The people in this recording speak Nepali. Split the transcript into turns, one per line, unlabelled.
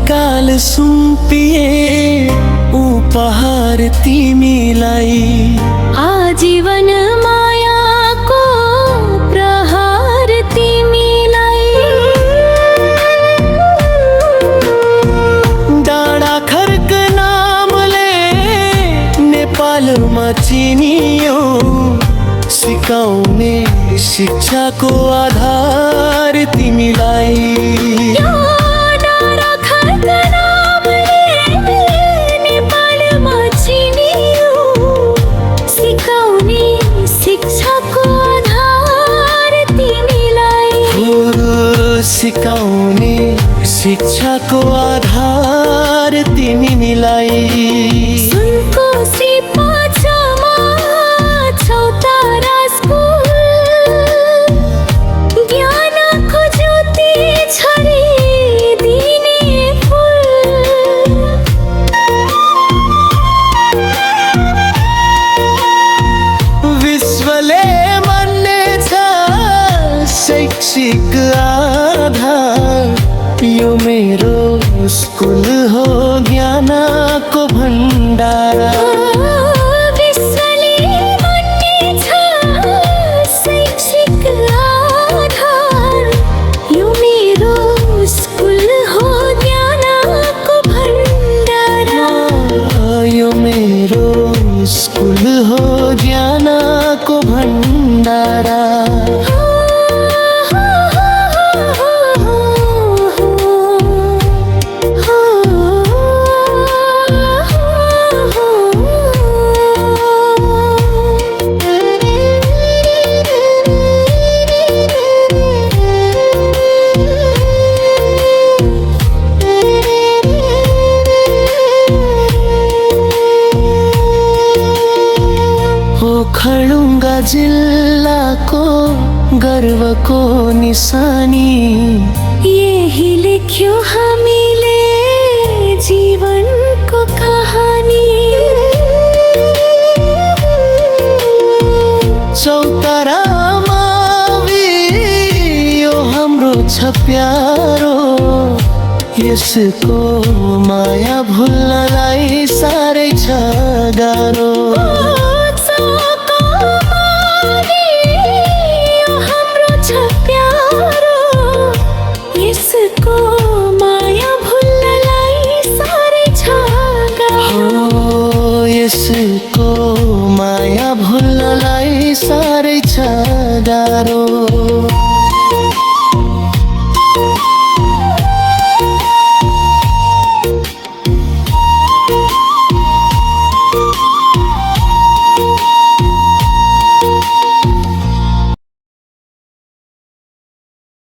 काल सुम्पिए उपहार तिमीलाई।
आजीवन मायाको प्रहार तिमीलाई।
डाँडा खर्क नामले नेपालमा चिनियो, सिकाउने शिक्षाको आधार तिमीलाई। सिकाउने शिक्षाको आधार तिमीलाई।
सुनको श्रीपाछमा छौतारा स्कुल, ज्ञानको ज्योति छरिदिने फुल।
विश्वले मान्नेछ शैक्षिक यो मेरो स्कुल हो ज्ञानको भण्डारा।
विश्वले मान्नेछ शैक्षिक आधार, यो मेरो स्कुल हो ज्ञानको भण्डारा।
यो मेरो स्कुल हो ज्ञानको भण्डारा। खलुङ्गा जिल्लाको गर्वको निशानी,
यही लेख्यो हामीले जीवनको कहानी।
चौतारामा यो हाम्रो छ प्यारो, यसको माया भुल्नलाई साह्रै छ गाह्रो।